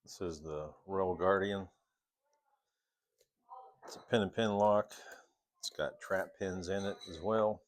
This is the Royal Guardian. It's a pin and pin lock. It's got trap pins in it as well.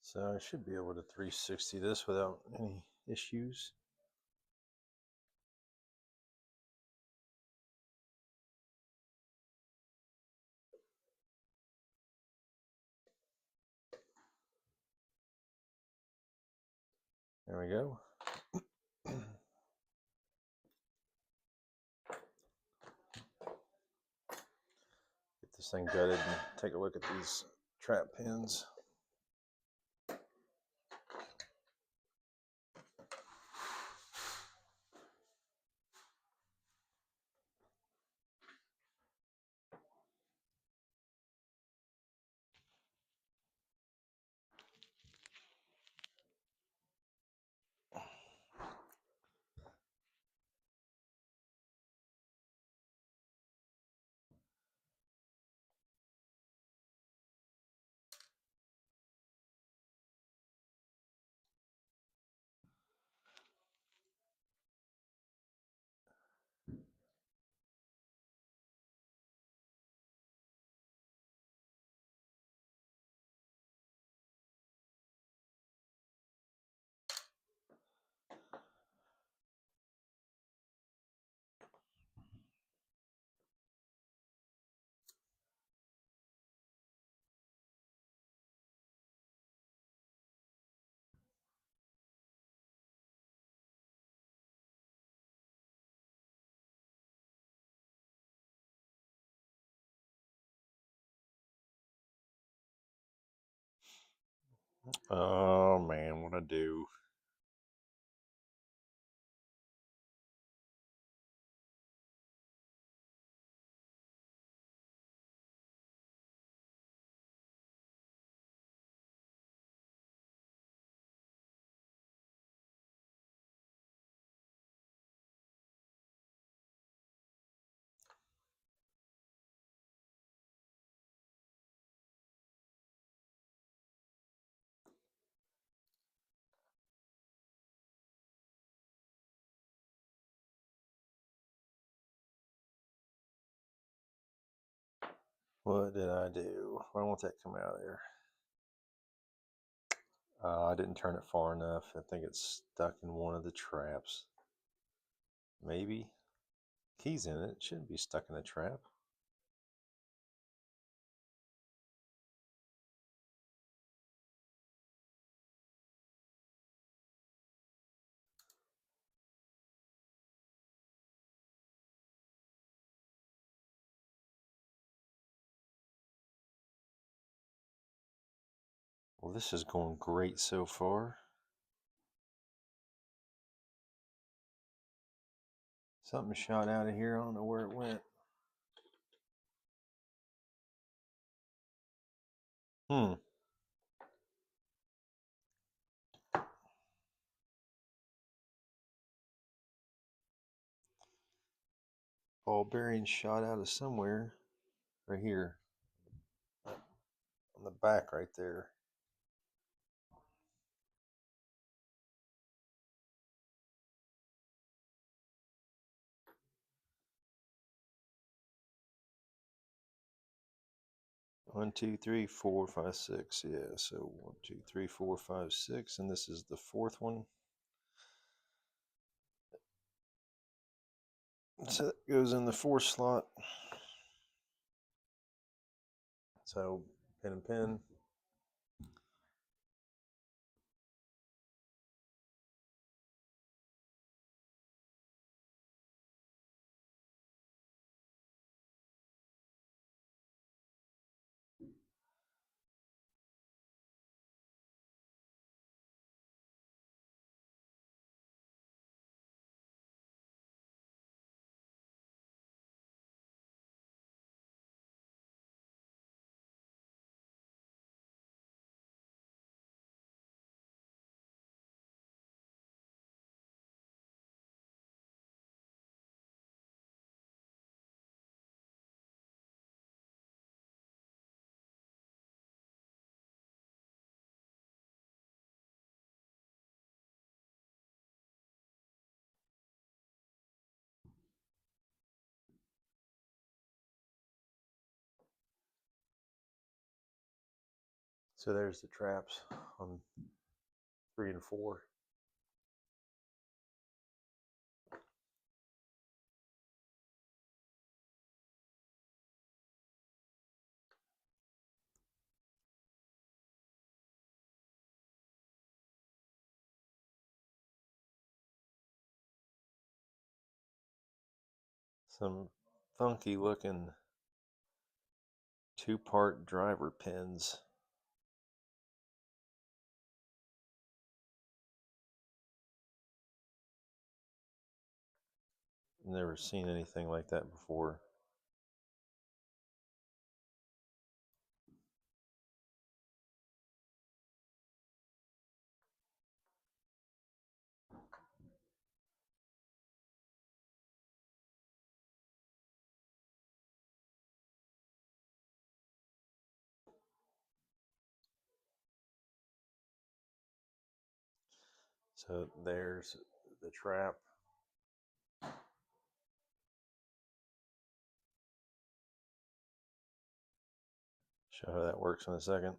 So I should be able to 360 this without any issues. There we go. Get this thing gutted and take a look at these trap pins. Oh man, what I do? What did I do? Why won't that come out of there? I didn't turn it far enough. I think it's stuck in one of the traps. Maybe. Key's in it. It shouldn't be stuck in a trap. Well, this is going great so far. Something shot out of here. I don't know where it went. Ball bearing shot out of somewhere. Right here. On the back right there. One, two, three, four, five, six. Yeah, so 1, 2, 3, 4, 5, 6, and this is the fourth one. So that goes in the fourth slot. So pin and pin. So there's the traps on 3 and 4. Some funky looking 2-part driver pins. Never seen anything like that before. So there's the trap. Show how that works in a second.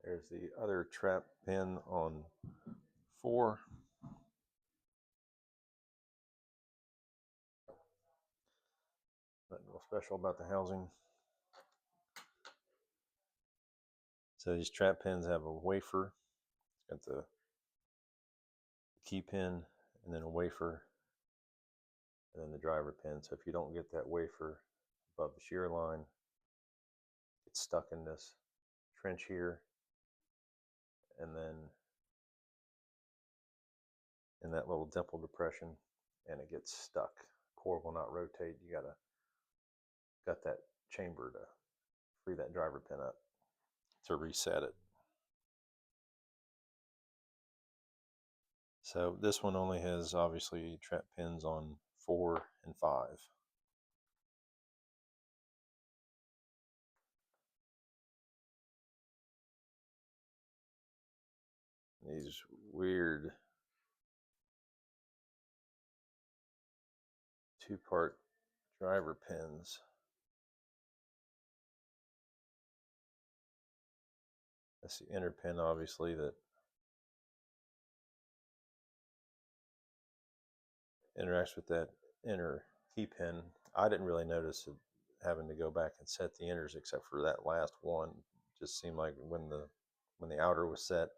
There's the other trap pin on 4. Nothing real special about the housing. So these trap pins have a wafer. It's got the key pin and then a wafer and then the driver pin. So if you don't get that wafer above the shear line, it's stuck in this trench here and then in that little dimple depression, and it gets stuck. Core will not rotate. You got that chamber to free that driver pin up to reset it. So this one only has obviously trap pins on 4 and 5. These weird 2-part driver pins. That's the inner pin, obviously, that interacts with that inner key pin. I didn't really notice it having to go back and set the inners except for that last one. It just seemed like when the outer was set,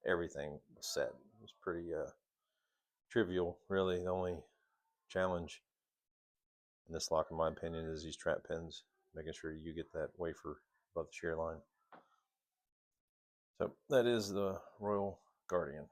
everything was set. It was pretty trivial, really. The only challenge in this lock, in my opinion, is these trap pins, making sure you get that wafer above the shear line. So that is the Royal Guardian.